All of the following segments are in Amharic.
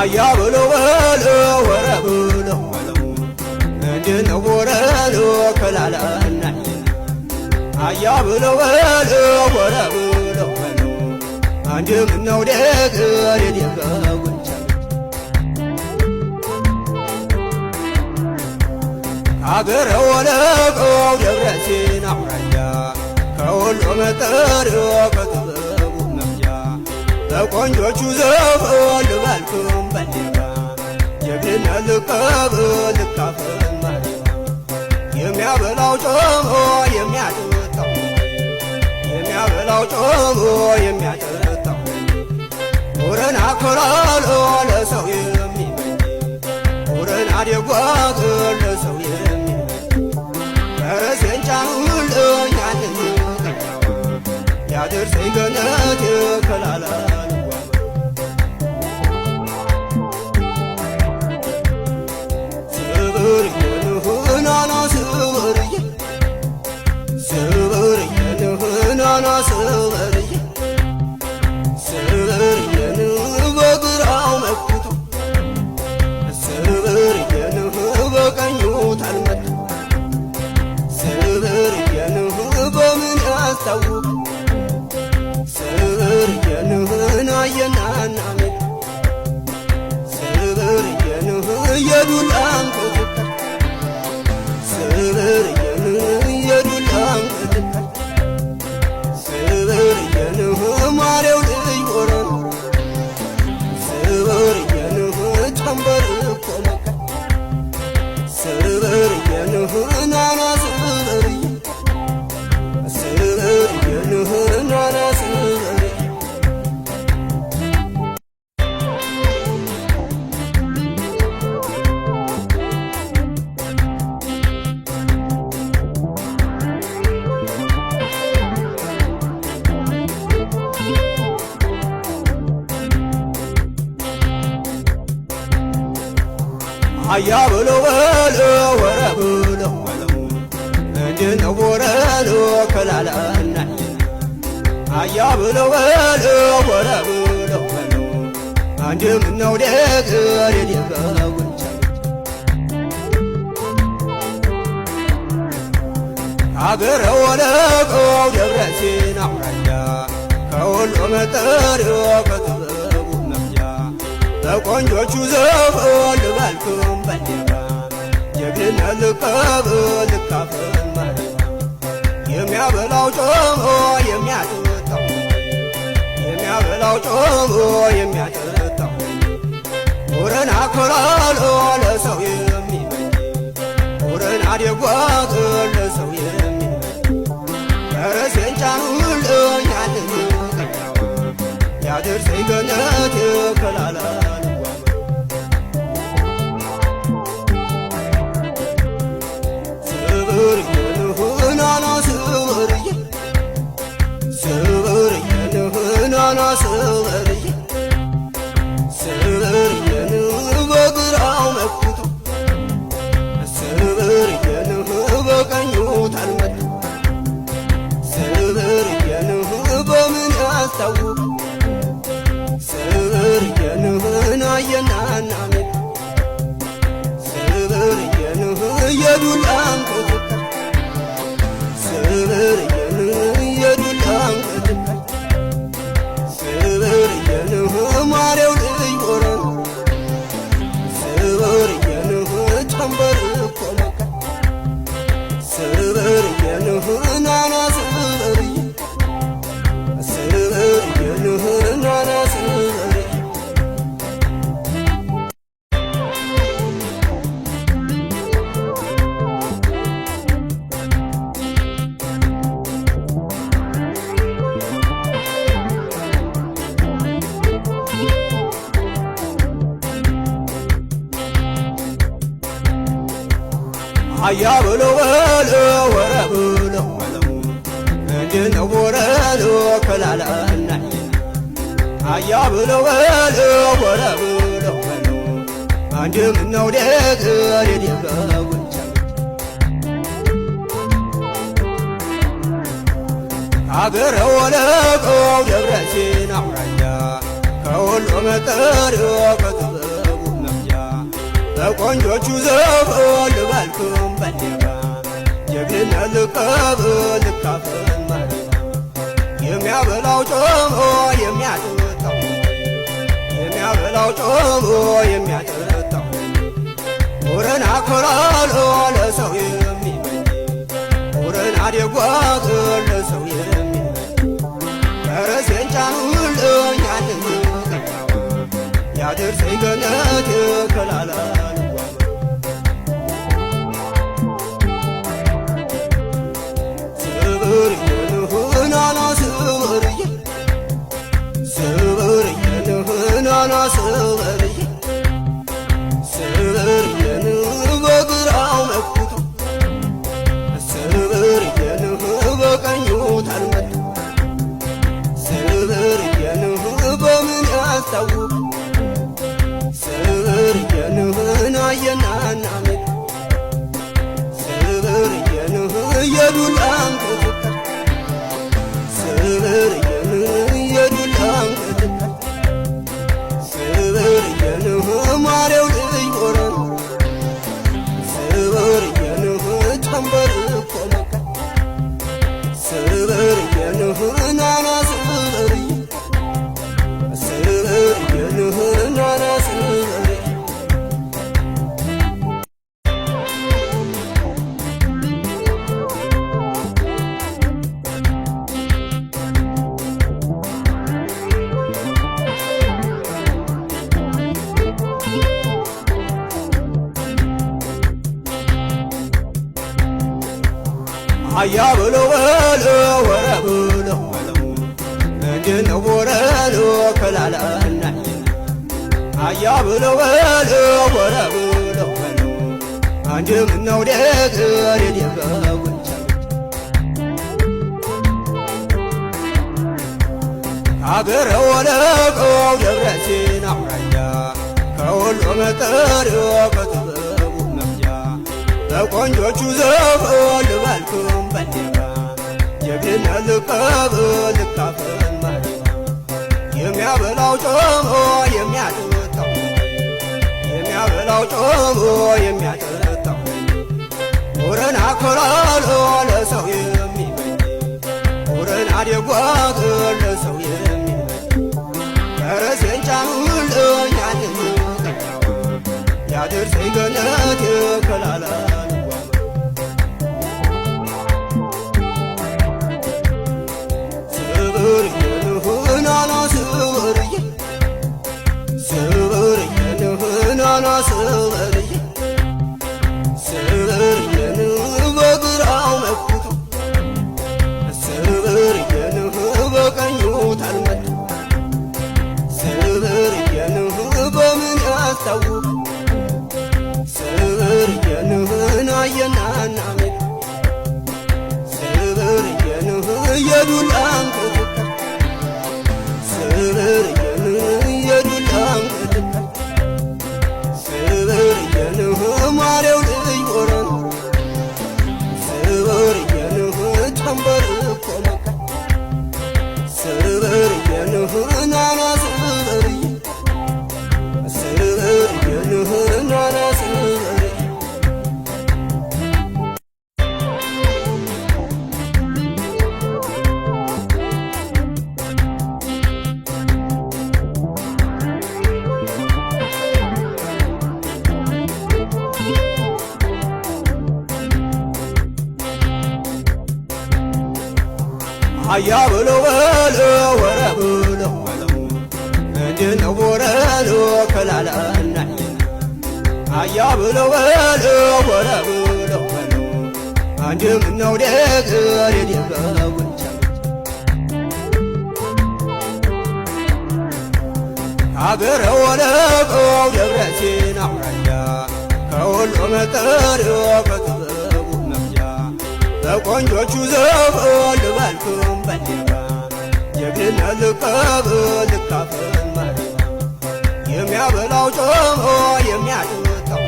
አያ ብለው በለው ወረ ብለው በለው እንድነው ወረዶ ከላላና አያ ብለው በለው ወረ ብለው በለው አንድምነው ነገር የደገጉንቻ አገረ ወለቀው ደብረ ሲና አውራጃ ከወሎ መጠሪያ ከጥበቡ መምጃ በቆንጆቹ ዘፈን ልበልኩም በሌባ ጀግንነት ልቀበል ልካፈል ማሪባ የሚያበላው ጮሞ የሚያጠጣው የሚያበላው ጮሞ የሚያጠጣው ወረና ኮላሎ ለሰው የሚመኝ ወረና ደጓግ ለሰው ፈረሴን ጫኑልኝ ያንን ያድርሰኝ ገነት ከላላል ስብርየንህናና ስብርየ ስብርየንህናና ስብርየ ስብርየን በግራው መክቱ ስብርየንህ በቀኙ ታልመት ስብርየንህ በምን ያስታውቅ ስብርየንህን አየናና ሜት ስብርየንህ የዱላን ክትከል ስብርየንህ የዱላን ክትከል ስብርየንህ ማሬው ልጅ ወረን ስብርየንህ ጨንበር እኮ መከል ስብርየንህ ናና ስብርየ ስብርየንህ ናና ስብርየ አያ ብለው በለው ወረ ብለው በለው እንድነው ወረዶ ከላላና አያ ብለው በለው ወረ ብለው በለው አንድምነው ነገር የደገጉንቻ አገረ ወለቀው ደብረ ሲና አውራጃ ከወሎ መጠሪያ ከጥበቡ መምጃ በቆንጆቹ ዘፈን ልበልኩም በሌባ ጀግንነት ልቀበል ልካፈል ማሪባ የሚያበላው ጮሞ የሚያጠጣው የሚያበላው ጮሞ የሚያጠጣው ወረና ኮላሎ ለሰው የሚመኝ ወረና ደጓግ ለሰው የሚመኝ ፈረሴን ጫኑልኝ ያንን ያድርሰኝ ገነት ከላላል ስብርየንህናና ስብርየ ስብርየንህናና ስብርየ ስብርየንህ በግራው መክቱ ስብርየንህ በቀኙ ታልመት ስብርየንህ በምን ያስታውቅ ስብርየንህን አየናና ሜት ስብርየንህ የዱላን ክትከል ስብርየንህ የዱላን ክትከል ስብርየንህ ማሬው ልጅ ወረን ስብርየንህ ጨንበር እኮ መከል ስብርየንህ ናና ስብርየ ስብርየንህ ናና ስብርየ አያ ብለው በለው ወረ ብለው በለው እንድነው ወረዶ ከላላና አያ ብለው በለው ወረ ብለው በለው አንድምነው ነገር የደገጉንቻ አገረ ወለቀው ደብረ ሲና አውራጃ ከሁሉ መጠሪያ ከጥበቡ መፍጃ በቆንጆቹ ዘፈን ልበልክም በሌባ ጀግንነት ልቀብል ልካፈል ማለዳ የሚያበላው ጮሞ የሚያጠጣው የሚያበላው ጮሞ የሚያጠጣው ወረና ኮራሎ ለሰው የሚመኝ ወረና ደጓት ለሰው የሚመኝ ፈረሴን ጫኑልኝ ያንን ያደርሰኝ ገነት ከላላል ስብርየንህናና ስብርየ ስብርየንህናና ስብርየ ስብርየንህ በግራው መክቶ ስብርየንህ በቀኙ ታልመታ ስብርየንህ በምን ያስታውቅ ስብርየንህን አየናና ሜት ስብርየንህ የዱላን ክትካ ስብርየንህ የዱላን ክትካ ስብርየንህ ማርያው ልጅ ሆረን ስብርየንህ ጨንበር እኮ መካ ስብርየንህ ናና ስብርየ ስብርየንህ ናና ስብርየ አያ ብሎ በሎ ወረ ብሎ እንድነው ወረሎ ከላላና አያ ብሎ በሎ ወረ ብሎ አንድምነው ነገር የደበወች አገረ ወለቀው ደብረ ሲና አውራጃ ከሁሉ መጠሪያ ከጥበቡ መፍጃ በቆንጆቹ ዘፈን ልበልክም በሌባ ጀግንነት ልቀብል ልካፈል ማለዳ የሚያበላው ጮሞ የሚያጠጣው የሚያበላው ጮሞ የሚያጠጣው ወረና ኮራሎ ለሰው የሚመኝ ወረና ደጓት ለሰው የሚመኝ ፈረሴን ጫኑልኝ ያንን ያደርሰኝ ገነት ከላላል ስብርየንህናና ስብርየ ስብርየንህናና ስብርየ ስብርየንህ በግራው መክቶ ስብርየንህ በቀኙ ታልመታ ስብርየንህ በምን ያስታውቅ ስብርየንህን አየናና ሜት ስብርየንህ የዱላን ክትካ ስብርየንህ የዱላን ክትካ ስብርየንህ ማርያው ልጅ ሆረን ስብርየንህ ጨንበር እኮ መካ ስብርየንህ ናና ስብርየ ስብርየንህ ናና ስብርየ አያ ብሎ በሎ ወረ ብሎ እንድነው ወረሎ ከላላና አያ ብሎ በሎ ወረ ብሎ አንድምነው ነገር የደበወች አገረ ወለቀው ደብረ ሲና አውራጃ ከሁሉ መጠሪያ ከጥበቡ መፍጃ በቆንጆቹ ዘፈን ልበልክም በሌባ ጀግንነት ልቀብል ልካፈል ማለዳ የሚያበላው ጮሞ የሚያጠጣው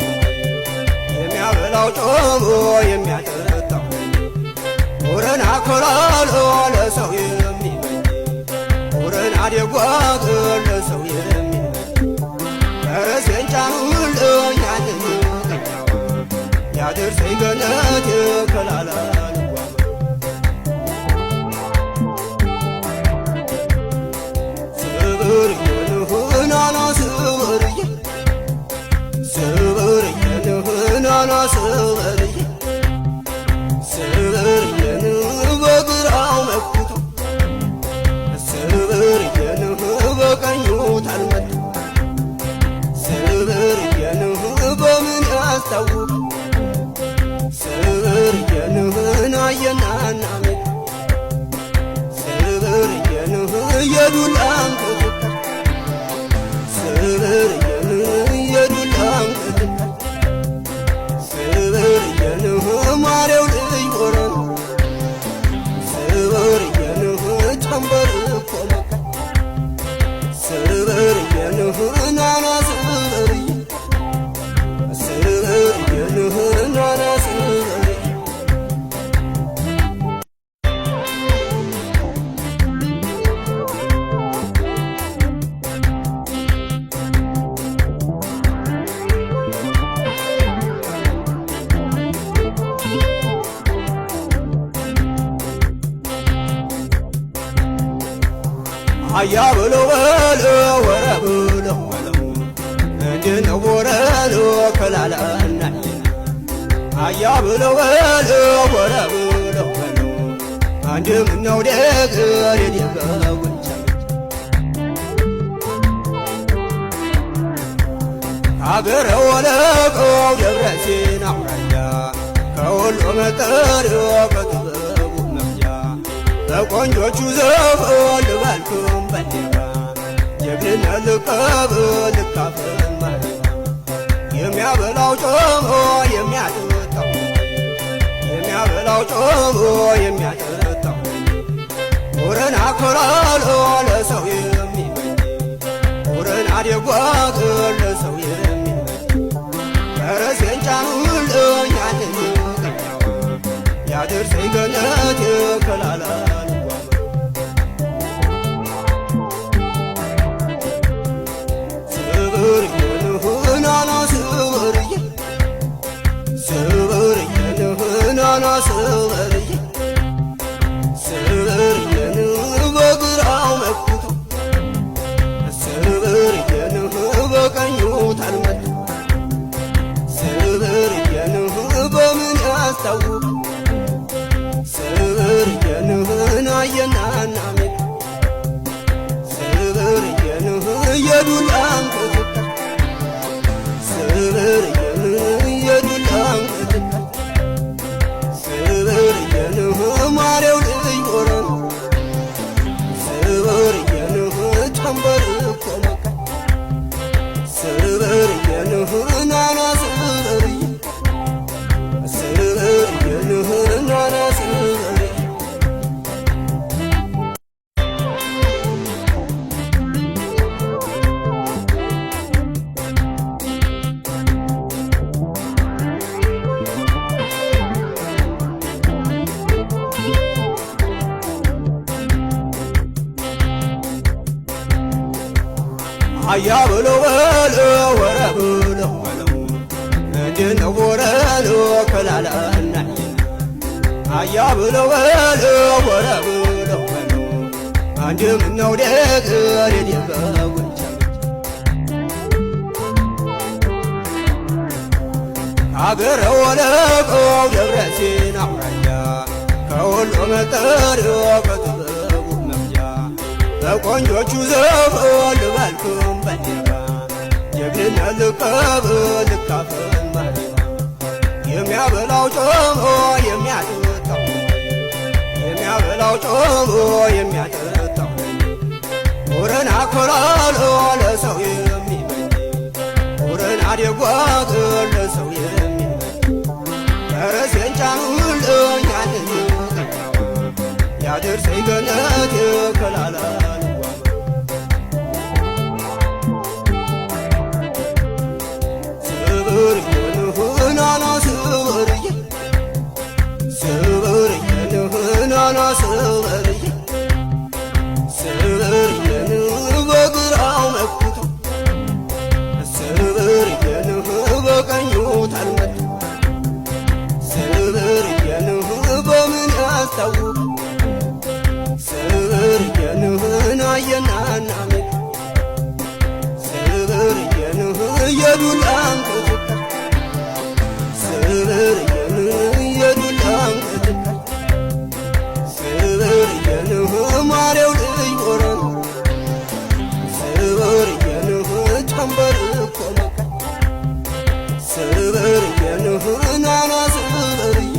የሚያበላው ጮሞ የሚያጠጣው ወረና ኮራሎ ለሰው የሚመኝ ወረና ደጓት ለሰው ያድርሰኝ ገነት ከላላ ስብርየንህናና ስብርየ ስብርየንህናና ስብርየ ስብርየን በግራው መክቶ ስብርየንህ በቀኙ ታልመታ ስብርየንህ በምን ያስታውቅ ስብርየንህን አየናና ሜት ስብርየንህ የዱላን ክትታ ስብርየንህ የዱላን ክትታ ስብርየንህ ማርያው ልጅ ሆረን ስብርየንህ ጨንበር እኮ መካ ስብርየንህ ናና ስብርየ ስብርየንህ ናና ስብርየ አያ ብለው በለው ወረ ብለው በለው እንድነው ወረለው ከላላና አያ ብለው በለው ወረ ብለው በለው አንድምነው ነገር የደገውንቻ አገረ ወለቀው ደብረ ሲና አውራጃ ከወሎ መጠሪያ ከጥበቡ መፍጃ በቆንጆቹ ዘፈን ልበልክም በሌባ ጀግንነት ልቀብል ልካፈል ማሪባ የሚያበላው ጮሞ የሚያጠጣው የሚያበላው ጮሞ የሚያጠጣው ወረና ኮራሎ ለሰው የሚመኝ ወረና ደጓግ ለሰው የሚመኝ ፈረሴን ጫኑልኝ ያንን ቀኛው ያድርሰኝ ገነት ከላላ ስብርየንህናና ስብርየ ስብርየንህናና ስብርየ ስብርየንህ በግራው መክቶ ስብርየንህ በቀኙ ታልመታ ስብርየንህ በምን ያስታውቅ ስብርየንህን አየናና ሜት ስብርየንህ የዱላን ክትታ ስብርየንህ የዱላን ክትታ ስብርየንህ ማርያው ልጅ ሆረን ስብርየንህ ጨንበር እኮ መካ ስብርየንህ ናና ስብርየ ስብርየንህ ናና ስብርየ አያ ብለው በለው ወረ ብለው በለው እንድነው ወረለው ከላላና አያ ብለው በለው ወረ ብለው በለው አንድምነው ነገር የደገውንቻ አገረ ወለቀው ደብረ ሲና አውራጃ ከወሎ መጠሪያ ከጥበቡ መፍጃ በቆንጆቹ ዘፈን ልበልክም በሌባ ጀግንነት ልቀብል ልካፈል ማሪባ የሚያበላው ጮሞ የሚያጠጣው የሚያበላው ጮሞ የሚያጠጣው ወረና ኮራሎ ለሰው የሚመኝ ወረና ደጓግ ለሰው የሚመኝ ፈረሴን ጫኑልኝ ያንን ቀኛው ያድርሰኝ ገነት ከላላ ስብርየንህናና ስብርየ ስብርየንህናና ስብርየ ስብርየንህ በግራው መክቶ ስብርየንህ በቀኙ ታልመታ ስብርየንህን አየናናሜ ስብርየንህ የዱላን ክትካ ስብርየንህ የዱላን ክትካ ስብርየንህ ማርያው ልጅ ወረን ስብርየንህ ጨንበር እኮ መካ ስብርየንህ ናና ስብርየ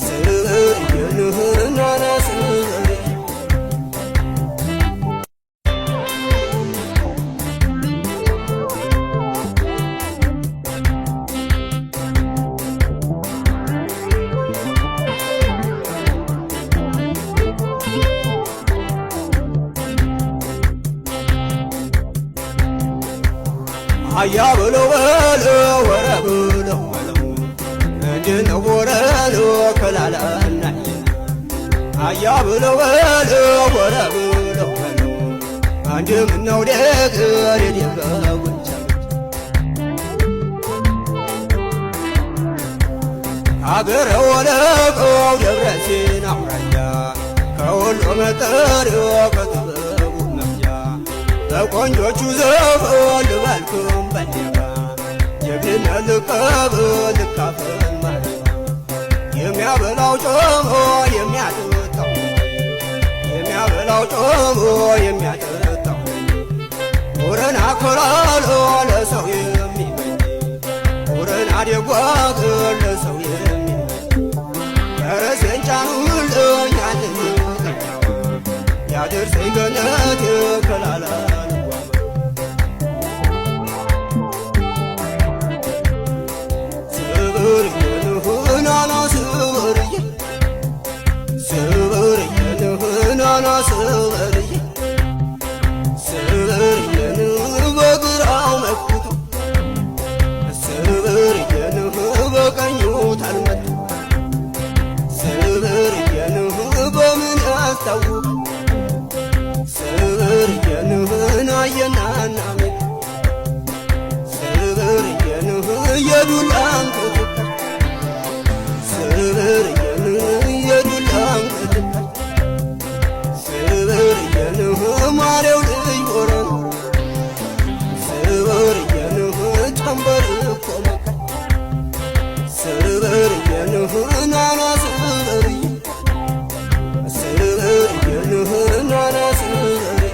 ስብርየንህ ናና ስብርየ አያ ብለው በለው ወረ ብለው በለው እንድነው ወረለው ከላላናየ አያ ብለው በለው ወረ ብለው በለው አንድምነው ነገር የደገወቻ አገረ ወለቀው ደብረ ሲና አውራጃ ከሁሉ መጠሪያ ከጥበቡ መፍጃ በቆንጆቹ ዘፈን ልበልኩም በሌባ ጀግንነት ልቀብል ልካፈል ማሪባ የሚያበላው ጮሞ የሚያጠጣው የሚያበላው ጮሞ የሚያጠጣው ወረና ኮላሎ ለሰው የሚበጅ ወረና ደጓግ ለሰው የሚበጅ ፈረሴን ጫኑልኝ ያንን ያድርሰኝ ገነት ከላላ ስብርየንህን አና ስብርየ ስብርየንህን አና ስብርየ ስብርየንህ በግራው መክቶ ስብርየንህ በቀኙ ታልመታ ስብርየንህ በምን ያስታውቅ ስብርየንህን አየናናሜ ስብርየንህ የዱላን ክትካ ስብርየንህ የዱላን ክትካ ስብርየንህ ማርያው ልጅ ወረን ስብርየንህ ጨንበር እኮ መካ ስብርየንህ ናና ስብርየ ስብርየንህ ናና ስብርየ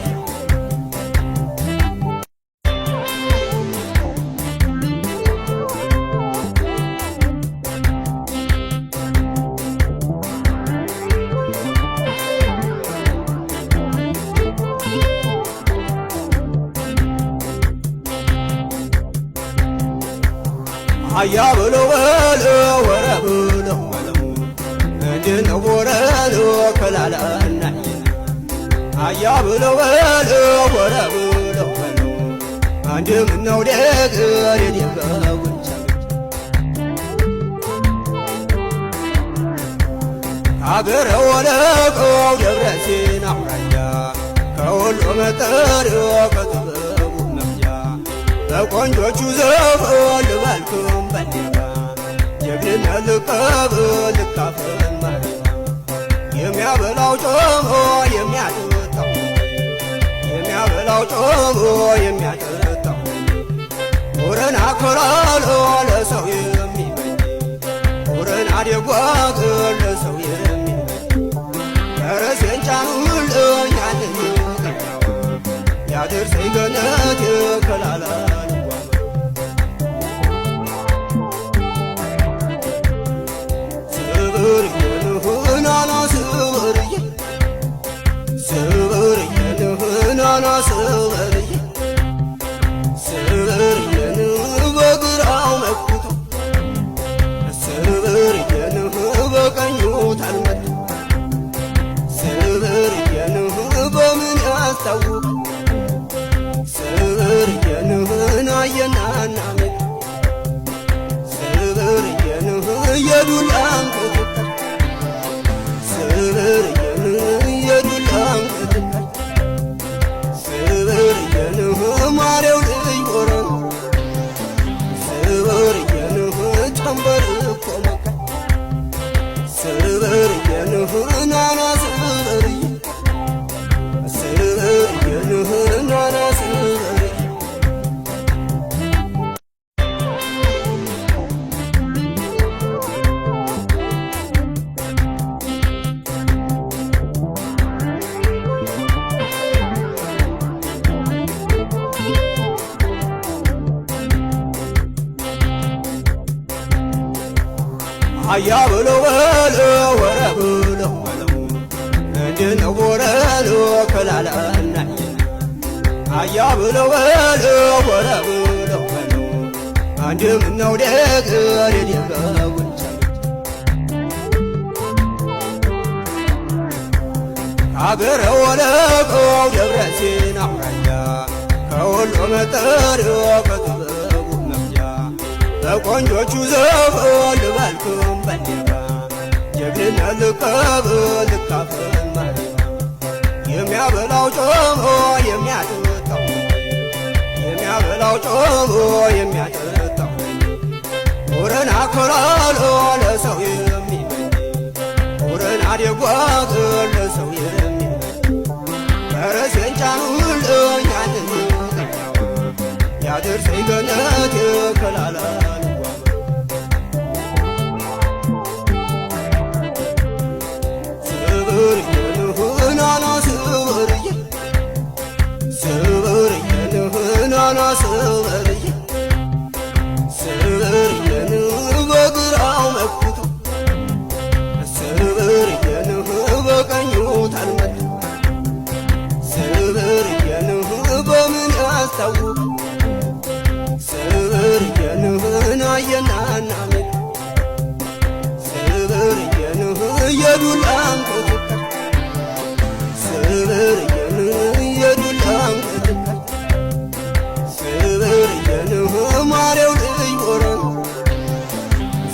አያ ብለው በለው ወረ ብለው በለው እንድነው ወረለው ከላላናየ አያ ብለው በለው ወረ ብለው በለው አንድምነው ነገር የደገውቻ አገረ ወለቀው ደብረ ሲና አውራጃ ከሁሉ መጠሪያ ከጥበቡ መፍጃ በቆንጆቹ ዘፈን ልበልኩም በሌባ ጀግንነት ልቀብል ልካፈል ማሪባ የሚያበላው ጮሞ የሚያጠጣው የሚያበላው ጮሞ የሚያጠጣው ወረና ኮላሎ ለሰው የሚበጅ ወረና ደጓግ ለሰው የሚበጅ ፈረሴን ጫኑልኝ ያንን ያድርሰኝ ገነት ከላላ ስብርየንህን አና ስብርየ ስብርየንህን አና ስብርየ ስብርየንህ በግራው መክቶ ስብርየንህ በቀኙ ታልመታ ስብርየንህ በምን ያስታውቅ ስብርየንህን አየናናሜ ስብርየንህ የዱላን ክትካ ስብርየንህ የዱላን ክትካ ስብርየንህ ማርያው ልጅ ወረን ስብርየንህ ጨንበር እኮ መካ ስብርየንህ ናና ስብርየ ናናስ አያ ብሎ በሎ ወረ ብሎ እንድነው ወረሎ ከላላና አያ ብሎ በሎ ወረ ብሎ አንድምነው ነገር የደረጉን አገረ ወለቀው ደብረ ሲና አውራጃ ከወሎ መጠሪያ ከጥበቡ መምጃ በቆንጆቹ ዘፈን ልበልክም በሌባ ጀግንነት ልቀብል ልካፈል ማሪባ የሚያበላው ጮሞ የሚያጠጣው የሚያበላው ጮሞ የሚያጠጣው ወረና ኮላሎ ለሰው የሚመኝ ወረና ደጓግ ለሰው የሚመኝ ፈረሴን ጫኑልኝ ያንን ያድርሰኝ ገነት ከላላ ስብርየን በግራው መክቶ ስብርየን በቀኙ ታልመት ስብርየን በምን ያስታውቅ ስብርየን አየናና ሜት ስብርየን የዱላን ኮትታ ስብርየን የዱላን ኮትታ ስብርየን ማርያው ልጅ ወረን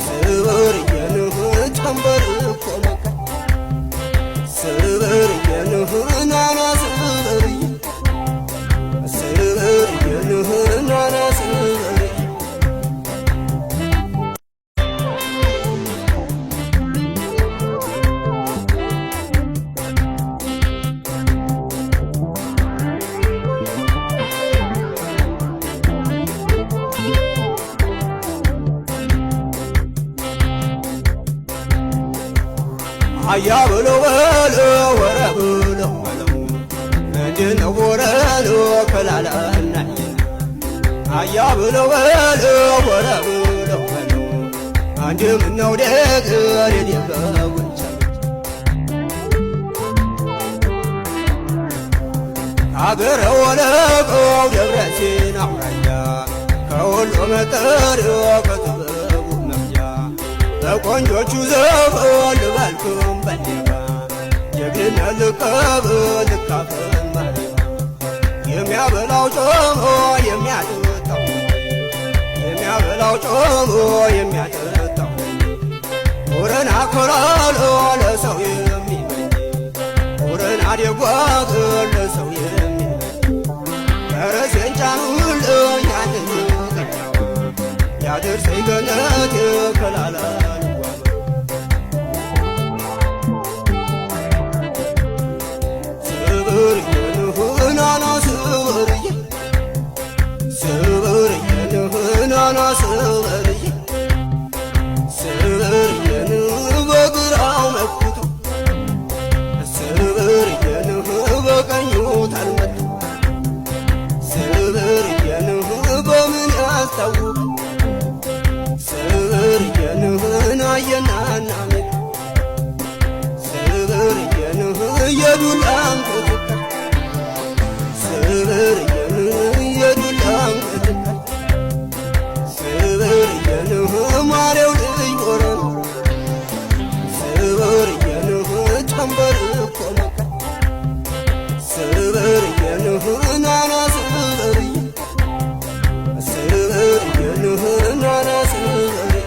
ስብርየን ጨንበር እኮ መካ ስብርየን ናና ስብርየ ስብርየን ናና ስብርየ አያ ብሎ በሎ ወረ ብሎ እንድነው ወረሎ ከላላና አያ ብሎ በሎ ወረ ብሎ አንድምነው ነገር የደረጉን አገረ ወለቀው ደብረ ሲና አውራጃ ከወሎ መጠሪያ ከጥበቡ መምጃ በቆንጆቹ ዘፈን ልበልክም በሌባ ጀግንነት ልቀብል ልካፈል ማሪባ የሚያበላው ጮሞ የሚያጠጣው የሚያበላው ጮሞ የሚያጠጣው ወረና ኮላሎ ለሰው የሚመኝ ወረና ደጓግ ለሰው የሚመኝ ፈረሴን ጫኑልኝ ያንን ያድርሰኝ ገነት ከላላ ስብርየን ናና ስብርየ ስብርየን ናና ስብርየ ስብርየን በግራው መክቶ ስብርየን በቀኙ ታልመት ስብርየን በምን ያስታውቅ ስብርየን አየናና ሜት ስብርየን የዱላን ኮትታ ስብርየን የዱላን ኮትታ ስብርየን ማርያው ልጅ ወረን ስብርየን ጨንበር እኮ መካ ስብርየን ናና ስብርየ ስብርየን ናና ስብርየ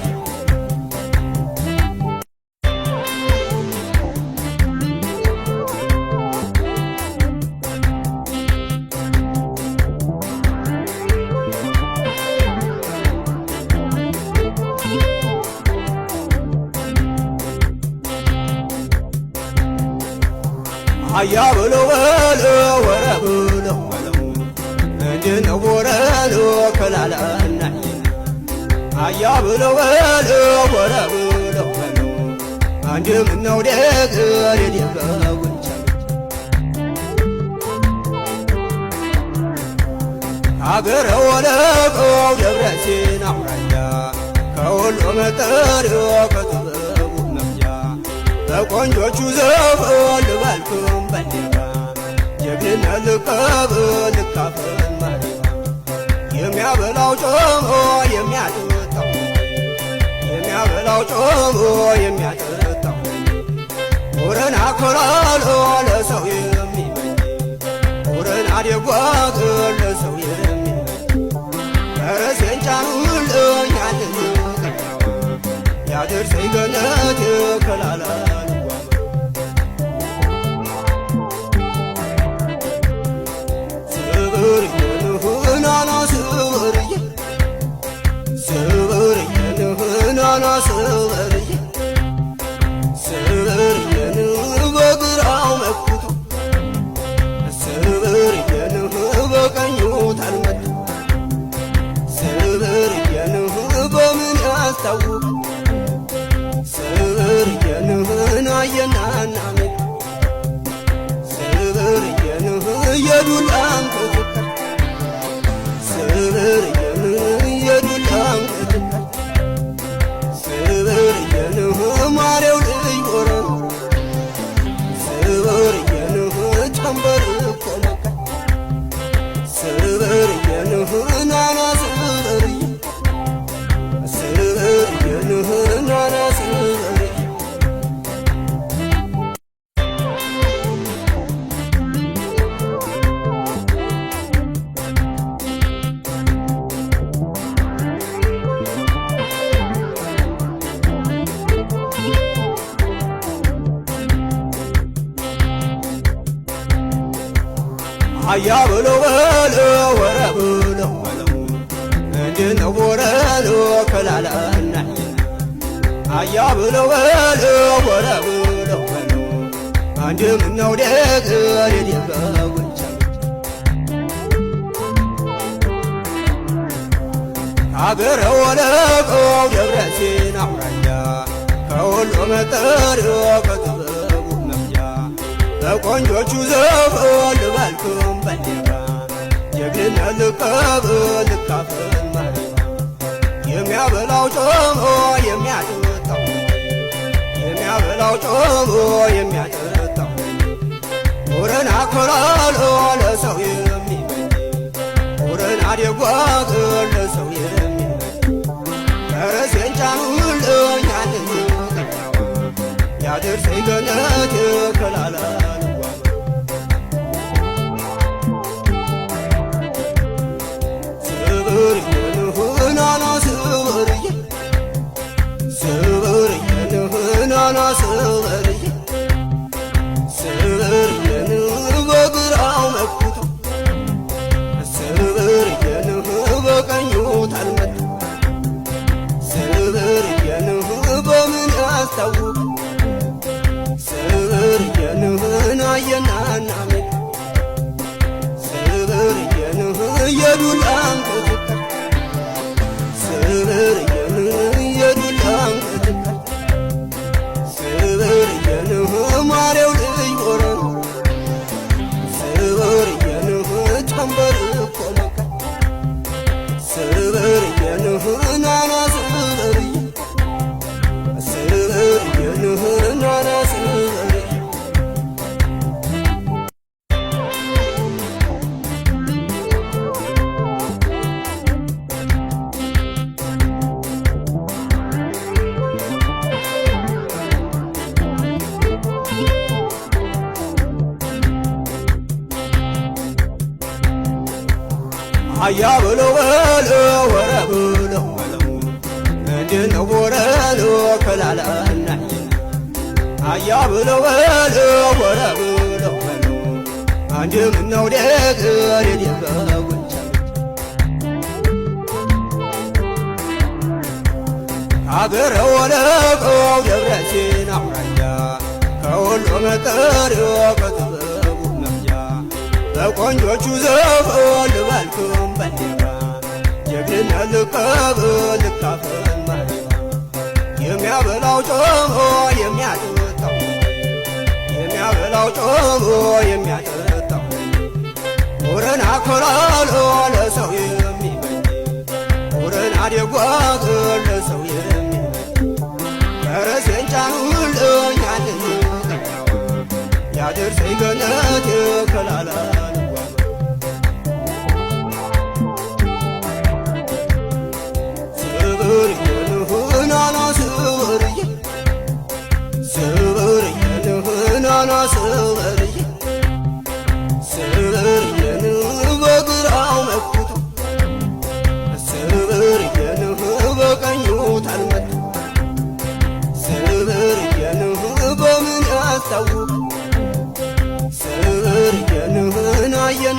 አያ ብሎ በሎ ወረ ብሎ አያ ብለው በለው ወረ ብለው በለው አንድ ምነው ደገር የደገጉን አገረ ወለቀው ደብረ ሲና አውራጃ ከወሎ መጠሪያ ከጥበቡ መፍጃ በቆንጆቹ ዘፈን ልበልክም ባንዲራ ጀግንነት ልቀብል ልካፈል ማሪባ የሚያበላው ጮሞ የሚያጠጣው የሚያበላው ጮሞ የሚያጠጣው ወረና ኮላሎ ለሰው የሚመኝ ወረና ደጓግ ለሰው ፈረሴን ጫኑልኝ ያንን ያደርሰኝ ገነት ከላላል ስብርየንህናና ስብርየ ስብርየንህናና ስብርየ ስብርየንህ በግራው መክቶ ስብርየንህ በቀኙ ታልመታ ስብርየንህ በምን ያስታውቅ ስብርየንህን አየናናሜ ስብርየንህ የዱላን ክትካ ስብርየንህ የዱላን ክትካ ስብርየንህ ማሬው ልጅ ወረን ስብርየንህ ጨንበር እኮ መካ ስብርየንህ ናና ስብርየ ስብርየንህ ናና ስብርየ አያ ብለው በለው ወረ ብለው በለው እንድነው ወረሎ ከላላና አያ ብለው በለው ወረ ብለው በለው አንድ ምነው ደገር የደገጉን አገረ ወለቀው ደብረ ሲና አውራጃ ከወሎ መጠሪያ ከጥበቡ መፍጃ በቆንጆቹ ዘፈን ልበልክም ባንዲራ ጀግንነት ልቀብል ልካፈል ማሪባ የሚያበላው ጮሞ የሚያጠጣው የሚያበላው ጮሞ የሚያጠጣው ወረና ኮላሎ ለሰው የሚመኝ ወረና ደጓግ ለሰው የሚመኝ ፈረሴን ጫኑልኝ ያንን ያደርሰኝ ገነት ከላላል ስብርየንህናና ስብርየ ስብርየንህናና ስብርየ ስብርየንህ በግራው መክቶ ስብርየንህ በቀኙ ታልመታ ስብርየንህ በምን ያስታውቅ ስብርየንህን አየናናሜ ስብርየንህ የዱላን ክትካ ስብርየንህ የዱላን ክትካ ስብርየንህ ማሬው ልጅ ወረን ስብርየንህ ጨንበር እኮ መካ ስብርየንህ ናና ስብርየ ስብርየንህ ናና ስብርየ አያ ብለው በለው ወረ ብለው በለው እንድነው ወረሎ ከላላና አያ ብለው በለው ወረ ብለው በለው አንድ ምነው ደገር የደገጉን አገረ ወለቀው ደብረ ሲና አውራጃ ከወሎ መጠሪያ ከጥበቡ መፍጃ በቆንጆቹ ዘፈን ልበልክም ባንዲራ ጀግንነት ልቀበል ልካፈል ማለት የሚያበላው ጮሞ የሚያጠጣው የሚያበላው ጮሞ የሚያጠጣው ወረና ኮላሎ ለሰው የሚበጅ ወረና ደጓግ ለሰው የሚበጅ ፈረሴን ጫኑልኝ አንድ ያደርሰኝ ገነት ከላላ ስብርየን በግራው መክቶ ስብርየን በቀኙ ታልመታ ስብርየን በምን ያስታውቅ ስብርየን አየን